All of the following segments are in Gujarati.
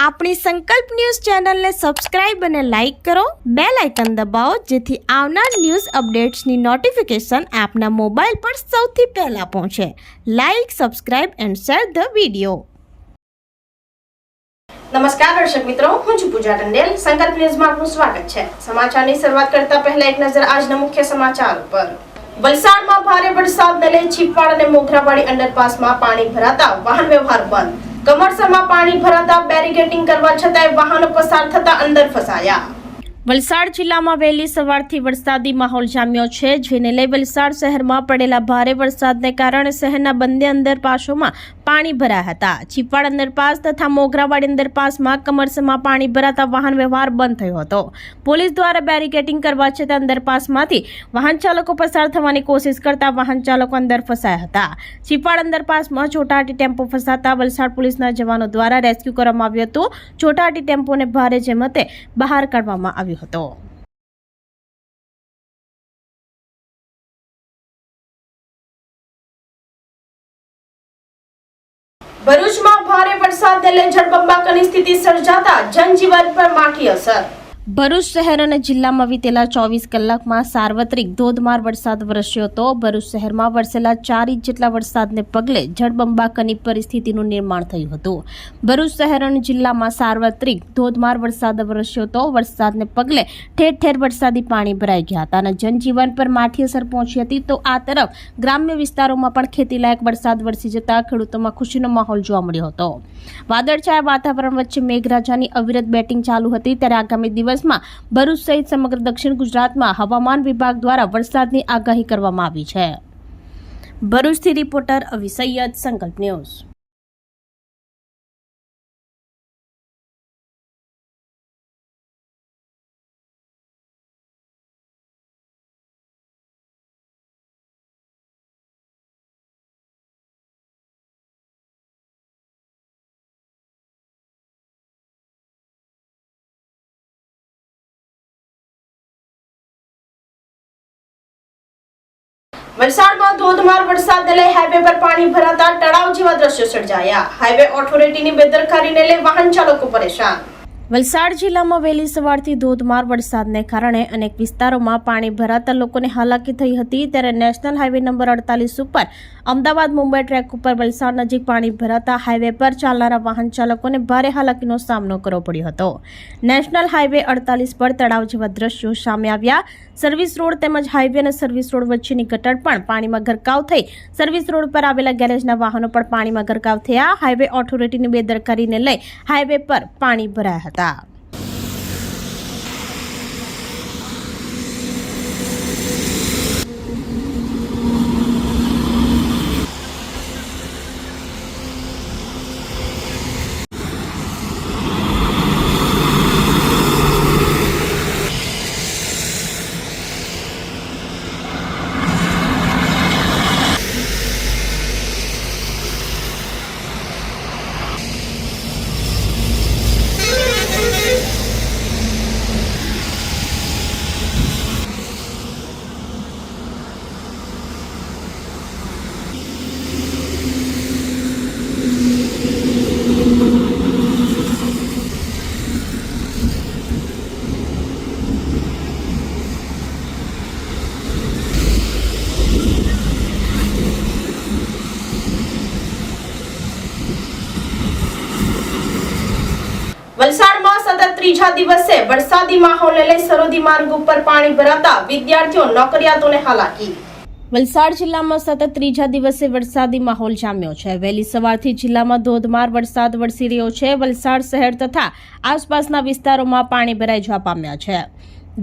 આપણી સંકલ્પ ન્યૂઝ ચેનલને સબસ્ક્રાઇબ અને લાઇક કરો, બેલ આઇકન દબાવો જેથી આવનાર ન્યૂઝ અપડેટ્સની નોટિફિકેશન આપના મોબાઈલ પર સૌથી પહેલા પહોંચે. Like, subscribe and share the video. નમસ્કાર દર્શક મિત્રો, હું છું પૂજા ટંડેલ. સંકલ્પ ન્યૂઝમાં આપનું સ્વાગત છે. સમાચારની શરૂઆત કરતા પહેલા એક નજર આજના મુખ્ય સમાચાર પર. વલસાડમાં ભારે વરસાદને લઈ છીપવાડ અને મોગરાવાડી અંડરપાસમાં પાણી ભરાતા વાહન વ્યવહાર બંધ. કમરસરમાં પાણી ભરાતા બેરિકેડિંગ કરવા છતાંય વાહનો પસાર થતા અંદર ફસાયા. વલસાડ જિલ્લામાં વહેલી સવારથી વરસાદી માહોલ જામ્યો છે, જેને લઈ વલસાડ શહેરમાં પડેલા ભારે વરસાદને કારણે શહેરના બંને અંડરપાસોમાં પાણી ભરાયા હતા. છીપવાડ અંડરપાસ તથા મોગરાવાડી અંડરપાસમાં કમરસમાં પાણી ભરાતા વાહન વ્યવહાર બંધ થયો હતો. પોલીસ દ્વારા બેરિકેડિંગ કરવા છતાં અંડરપાસમાંથી વાહન ચાલકો પસાર થવાની કોશિશ કરતા વાહન ચાલકો અંદર ફસાયા હતા. છીપવાડ અંડરપાસમાં ચોટાટી ટેમ્પો ફસાતા વલસાડ પોલીસના જવાનો દ્વારા રેસ્ક્યુ કરવામાં આવ્યું હતું. ચોટાટી ટેમ્પોને ભારે જહેમતે બહાર કાઢવામાં આવ્યો હતો. ભરૂચમાં ભારે વરસાદને લઈ જળબંબાકારની સ્થિતિ સર્જાતા જનજીવન પર માઠી અસર. ભરૂચ શહેર અને જિલ્લામાં વીતેલા 24 કલાકમાં સાર્વત્રિક ધોધમાર વરસાદ વરસ્યો હતો. ભરૂચ શહેરમાં વરસેલા 4 ઇંચ જેટલા વરસાદને પગલે જળબંબાકારની પરિસ્થિતિનું નિર્માણ થયું હતું. ભરૂચ શહેર અને જિલ્લામાં સાર્વત્રિક ધોધમાર વરસાદ વરસ્યો હતો. વરસાદને પગલે ઠેર ઠેર વરસાદી પાણી ભરાઈ ગયા હતા અને જનજીવન પર માઠી અસર પહોંચી હતી. તો આ તરફ ગ્રામ્ય વિસ્તારોમાં પણ ખેતીલાયક વરસાદ વરસી જતા ખેડૂતોમાં ખુશીનો માહોલ જોવા મળ્યો હતો. વાદળછાયા વાતાવરણ વચ્ચે મેઘરાજાની અવિરત બેટિંગ ચાલુ હતી. ત્યારે આગામી દિવસમાં ભરૂચ સહિત સમગ્ર દક્ષિણ ગુજરાતમાં હવામાન વિભાગ દ્વારા વરસાદની આગાહી કરવામાં આવી છે. ભરૂચથી રિપોર્ટર અવી સૈયદ, સંકલ્પ ન્યૂઝ. વલસાડમાં ધોધમાર વરસાદને લઈ હાઈવે પર પાણી ભરાતા તળાવ જેવા દ્રશ્યો સર્જાયા. હાઈવે ઓથોરિટીની બેદરકારીને લઈ વાહન ચાલકો પરેશાન. વલસાડ જિલ્લામાં વહેલી સવારથી ધોધમાર વરસાદને કારણે અનેક વિસ્તારોમાં પાણી ભરાતા લોકોને હાલાકી થઈ હતી. ત્યારે નેશનલ હાઈવે નંબર 48 ઉપર અમદાવાદ મુંબઈ ટ્રેક ઉપર વલસાડ નજીક પાણી ભરાતા હાઈવે પર ચાલનારા વાહન ચાલકોને ભારે હાલાકીનો સામનો કરવો પડ્યો હતો. નેશનલ હાઈવે 48 પર તળાવ જેવા દ્રશ્યો સામે આવ્યા. સર્વિસ રોડ તેમજ હાઈવે અને સર્વિસ રોડ વચ્ચેની ગટર પણ પાણીમાં ગરકાવ થઈ. સર્વિસ રોડ પર આવેલા ગેરેજના વાહનો પણ પાણીમાં ગરકાવ થયા. હાઈવે ઓથોરિટીની બેદરકારીને લઈ હાઈવે પર પાણી ભરાયા હતા. વલસાડમાં સતત ત્રીજા દિવસે વરસાદી માહોલને લઈ સરોદી માર્ગ ઉપર પાણી ભરાતા વિદ્યાર્થીઓ નોકરિયાતોને હાલાકી. વલસાડ જિલ્લામાં સતત ત્રીજા દિવસે વરસાદી માહોલ જામ્યો છે. વહેલી સવારથી જિલ્લામાં ધોધમાર વરસાદ વરસી રહ્યો છે. વલસાડ શહેર તથા આસપાસના વિસ્તારોમાં પાણી ભરાઈ જવા પામ્યા છે.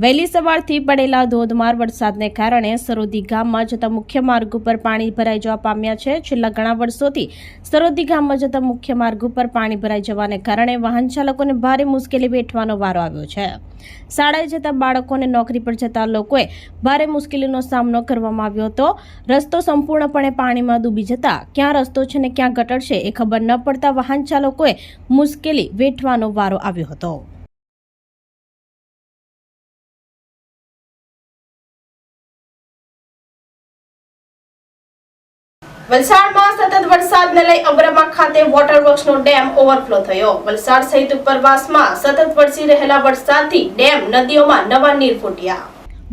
વહેલી સવારથી પડેલા ધોધમાર વરસાદને કારણે સરોદી ગામમાં જતા મુખ્ય માર્ગ ઉપર પાણી ભરાઈ જવા પામ્યા છે. છેલ્લા ઘણા વર્ષોથી સરોદી ગામમાં જતા મુખ્ય માર્ગ ઉપર પાણી ભરાઈ જવાને કારણે વાહન ચાલકોને ભારે મુશ્કેલી વેઠવાનો વારો આવ્યો છે. શાળાએ જતા બાળકો અને નોકરી પર જતા લોકોએ ભારે મુશ્કેલીનો સામનો કરવામાં આવ્યો હતો. રસ્તો સંપૂર્ણપણે પાણીમાં ડૂબી જતા ક્યાં રસ્તો છે ને ક્યાં ગટર છે એ ખબર ન પડતા વાહન ચાલકોએ મુશ્કેલી વેઠવાનો વારો આવ્યો હતો. વલસાડમાં સતત વરસાદને લઈ અબ્રમા ખાતે વોટર વર્ક્સનો ડેમ ઓવરફ્લો થયો. વલસાડ સહિત ઉપરવાસમાં સતત વરસી રહેલા વરસાદથી ડેમ નદીઓમાં નવા નીર ફૂટ્યા.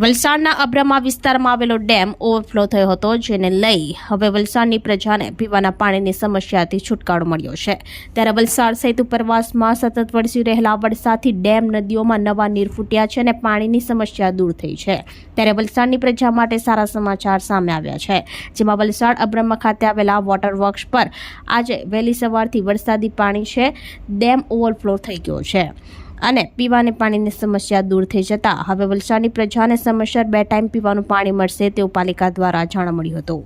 વલસાડના અબ્રમા વિસ્તારમાં આવેલો ડેમ ઓવરફ્લો થયો હતો, જેને લઈ હવે વલસાડની પ્રજાને પીવાના પાણીની સમસ્યાથી છુટકારો મળ્યો છે. ત્યારે વલસાડ સહિત ઉપરવાસમાં સતત વરસી રહેલા વરસાદથી ડેમ નદીઓમાં નવા નીર ફૂટ્યા છે અને પાણીની સમસ્યા દૂર થઈ છે. ત્યારે વલસાડની પ્રજા માટે સારા સમાચાર સામે આવ્યા છે, જેમાં વલસાડ અબ્રમા ખાતે આવેલા વોટર વર્ક્સ પર આજે વહેલી સવારથી વરસાદી પાણી છે. ડેમ ઓવરફ્લો થઈ ગયો છે અને પીવાને પાણીની સમસ્યા દૂર થઈ જતા હવે વલસાડની પ્રજાને સમયસર 2 ટાઈમ પીવાનું પાણી મળશે તેવું પાલિકા દ્વારા જાણવા મળ્યું હતું.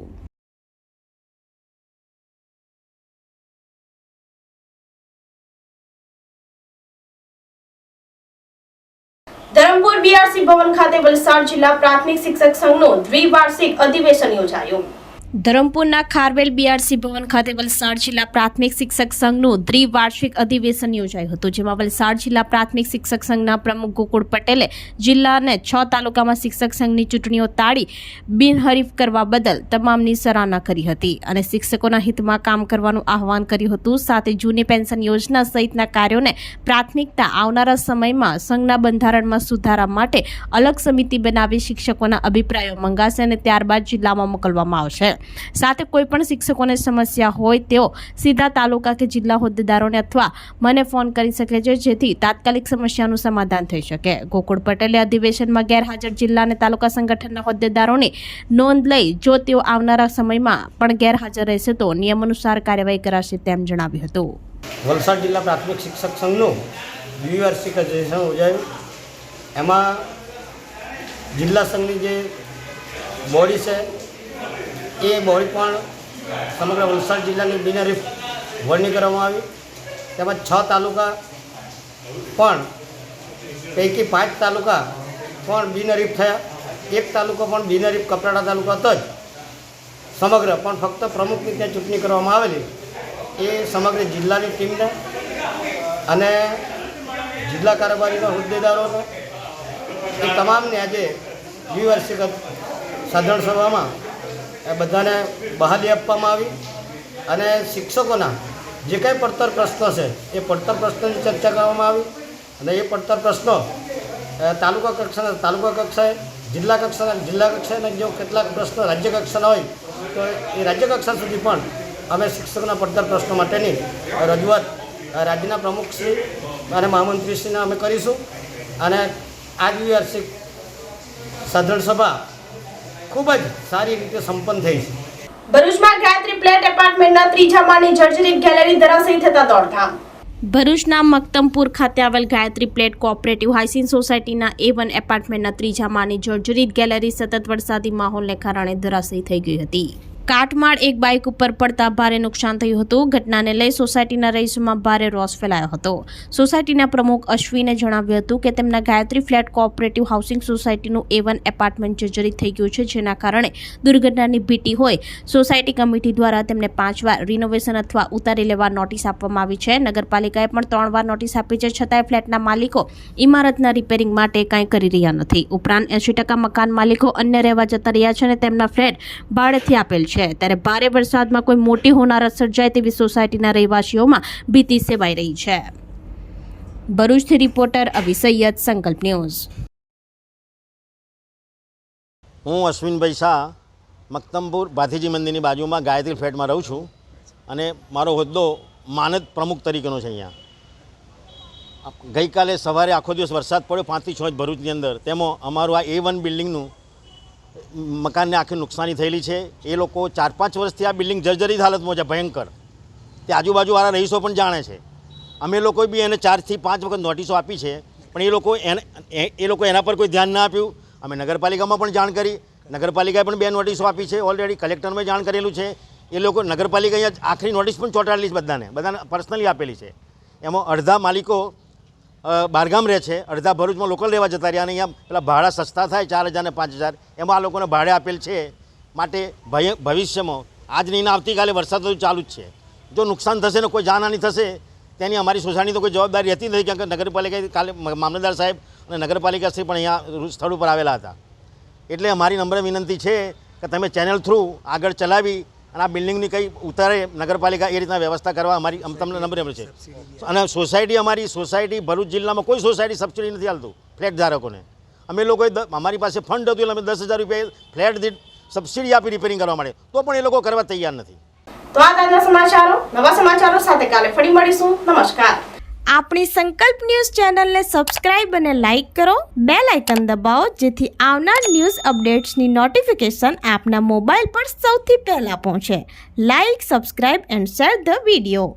ધરમપુર બીઆરસી ભવન ખાતે વલસાડ જિલ્લા પ્રાથમિક શિક્ષક સંઘનું દ્વિવાર્ષિક અધિવેશન યોજાયું. ધરમપુરના ખારવેલ બીઆરસી ભવન ખાતે વલસાડ જિલ્લા પ્રાથમિક શિક્ષક સંઘનું દ્વિવાર્ષિક અધિવેશન યોજાયું હતું, જેમાં વલસાડ જિલ્લા પ્રાથમિક શિક્ષક સંઘના પ્રમુખ ગોકુળ પટેલે જિલ્લાને 6 તાલુકામાં શિક્ષક સંઘની ચૂંટણીઓ તાળી બિનહરીફ કરવા બદલ તમામની સરાહના કરી હતી અને શિક્ષકોના હિતમાં કામ કરવાનું આહવાન કર્યું હતું. સાથે જૂની પેન્શન યોજના સહિતના કાર્યોને પ્રાથમિકતા આવનારા સમયમાં સંઘના બંધારણમાં સુધારા માટે અલગ સમિતિ બનાવી શિક્ષકોના અભિપ્રાયો મંગાશે અને ત્યારબાદ જિલ્લામાં મોકલવામાં આવશે. સાથે કોઈ પણ શિક્ષકોને સમસ્યા હોય તેઓ સીધા તાલુકા કે જિલ્લા હોદ્દેદારોને અથવા મને ફોન કરી શકે છે, જેથી તાત્કાલિક સમસ્યાનું સમાધાન થઈ શકે. ગોકુળ પટેલે અધિવેશનમાં ગેરહાજર જિલ્લા અને તાલુકા સંગઠનના હોદ્દેદારોની નોંધ લઈ જો તેઓ આવનારા સમયમાં પણ ગેરહાજર રહેશે તો નિયમ અનુસાર કાર્યવાહી કરાશે તેમ જણાવ્યું હતું. વલસાડ જિલ્લા પ્રાથમિક શિક્ષક સંઘનું દ્વિવાર્ષિક અધિવેશન યોજાયું. એમાં જિલ્લા સંઘની જે બોડી છે એ બોડી પણ સમગ્ર વલસાડ જિલ્લાની બિનહરીફ વરણી કરવામાં આવી. તેમજ 6 તાલુકા પણ પૈકી 5 તાલુકા પણ બિનહરીફ થયા. એક તાલુકો પણ બિનહરીફ કપરાડા તાલુકો હતો જ સમગ્ર, પણ ફક્ત પ્રમુખની ત્યાં ચૂંટણી કરવામાં આવેલી. એ સમગ્ર જિલ્લાની ટીમને અને જિલ્લા કારોબારીના હોદ્દેદારોને એ તમામને આજે દ્વિવાર્ષિક સાધારણ સભામાં બધાને બહાલી આપવામાં આવી અને શિક્ષકોના જે કંઈ પડતર પ્રશ્નો છે એ પડતર પ્રશ્નોની ચર્ચા કરવામાં આવી અને એ પડતર પ્રશ્નો તાલુકા કક્ષાએ, જિલ્લા કક્ષાએ અને જો કેટલાક પ્રશ્નો રાજ્ય કક્ષાના હોય તો એ રાજ્ય કક્ષા સુધી પણ અમે શિક્ષકોના પડતર પ્રશ્નો માટેની રજૂઆત રાજ્યના પ્રમુખશ્રી અને મહામંત્રીશ્રીને અમે કરીશું અને આ દ્વિવાર્ષિક સાધારણ સભા ખૂબ જ સારી રીતે સંપન્ન થઈ છે. ભરૂચમાં ગાયત્રી પ્લેટ એપાર્ટમેન્ટના 3જા માળની જર્જરિત ગેલેરી ધરાશયી થતા દોડધામ. ભરૂચના મક્તમપુર ખાતે આવેલ ગાયત્રી પ્લેટ કોઓપરેટિવ હાઉસિંગ સોસાયટીના A1 એપાર્ટમેન્ટના 3જા માળની જર્જરિત ગેલેરી સતત વરસાદી માહોલને કારણે ધરાશયી થઈ ગઈ હતી. કાટમાળ એક બાઇક ઉપર પડતા ભારે નુકસાન થયું હતું. ઘટનાને લઈ સોસાયટીના રહીશોમાં ભારે રોષ ફેલાયો હતો. સોસાયટીના પ્રમુખ અશ્વિને જણાવ્યું હતું કે તેમના ગાયત્રી ફ્લેટ કોઓપરેટિવ હાઉસિંગ સોસાયટીનું A1 એપાર્ટમેન્ટ જર્જરિત થઈ ગયું છે, જેના કારણે દુર્ઘટનાની ભીતિ હોય સોસાયટી કમિટી દ્વારા તેમને 5 વાર રિનોવેશન અથવા ઉતારી લેવા નોટિસ આપવામાં આવી છે. નગરપાલિકાએ પણ 3 વાર નોટિસ આપી છે, છતાંય ફ્લેટના માલિકો ઇમારતના રિપેરિંગ માટે કંઈ કરી રહ્યા નથી. ઉપરાંત 80% મકાન માલિકો અન્ય રહેવા જતા રહ્યા છે અને તેમના ફ્લેટ ભાડેથી આપેલ છે. ત્યારે ભારે વરસાદમાં કોઈ મોટી હોનારત સર્જાય તેવી સોસાયટીના રહેવાસીઓમાં ભીતિ સેવાઈ રહી છે. ભરૂચથી રિપોર્ટર અવી સૈયદ, સંકલ્પ ન્યૂઝ. હું અશ્વિનભાઈ શાહ મક્તમપુર ભાથીજી મંદિરની બાજુમાં ગાયત્રી ફ્લેટમાં રહું છું અને મારો હોદ્દો માનદ પ્રમુખ તરીકેનો છે. અહીંયા ગઈકાલે સવારે આખો દિવસ વરસાદ પડ્યો 5 થી 6 ઇંચ ભરૂચની અંદર. તેમાં અમારું આ A1 બિલ્ડિંગનું મકાનને આખી નુકસાની થયેલી છે. એ લોકો 4-5 વર્ષથી આ બિલ્ડિંગ જર્જરિત હાલતમાં છે, ભયંકર. તે આજુબાજુવાળા રહીશો પણ જાણે છે. અમે લોકોએ બી એને 4 થી 5 વખત નોટિસો આપી છે, પણ એ લોકો એના પર કોઈ ધ્યાન ના આપ્યું. અમે નગરપાલિકામાં પણ જાણ કરી, નગરપાલિકાએ પણ 2 નોટિસો આપી છે. ઓલરેડી કલેક્ટરમાં જાણ કરેલું છે. એ લોકો નગરપાલિકાએ આખરી નોટિસ પણ ચોંટાડેલી છે, બધાને પર્સનલી આપેલી છે. એમાં અડધા માલિકો બહારગામ રહે છે, અડધા ભરૂચમાં લોકલ રહેવા જતા રહ્યા અને અહીંયા પેલા ભાડા સસ્તા થાય 4,000 ને 5,000 એમાં આ લોકોને ભાડે આપેલ છે. માટે ભવિષ્યમાં આજ નહીં આવતીકાલે વરસાદ તો ચાલુ જ છે. જો નુકસાન થશે ને કોઈ જાનહાની થશે તેની અમારી સોસાયટી તો કોઈ જવાબદારી રહેતી નથી, કારણ કે નગરપાલિકા કાલે મામલતદાર સાહેબ અને નગરપાલિકાશ્રી પણ અહીંયા સ્થળ ઉપર આવેલા હતા. એટલે અમારી નમ્ર વિનંતી છે કે તમે ચેનલ થ્રુ આગળ ચલાવી અને આ બિલ્ડિંગની કંઈ ઉતારે નગરપાલિકા એ રીતના વ્યવસ્થા કરવા અમારી તમને નમ્ર છે. અને સોસાયટી અમારી સોસાયટી ભરૂચ જિલ્લામાં કોઈ સોસાયટી સબસિડી નથી હાલતું ફ્લેટ ધારકોને. અમે લોકોએ અમારી પાસે ફંડ હતું એટલે અમે 10,000 રૂપિયા ફ્લેટ દીઠ સબસિડી આપી રિપેરિંગ કરવા માટે, તો પણ એ લોકો કરવા તૈયાર નથી. તો આ તાજા સમાચારો, નવા સમાચારો સાથે કાલે ફરી મળીશું. નમસ્કાર. આપણી સંકલ્પ ન્યૂઝ ચેનલને સબસ્ક્રાઇબ અને લાઇક કરો, બેલ આઇકન દબાવો જેથી આવનાર ન્યૂઝ અપડેટ્સની નોટિફિકેશન આપના મોબાઈલ પર સૌથી પહેલા પહોંચે. Like, subscribe and share the video.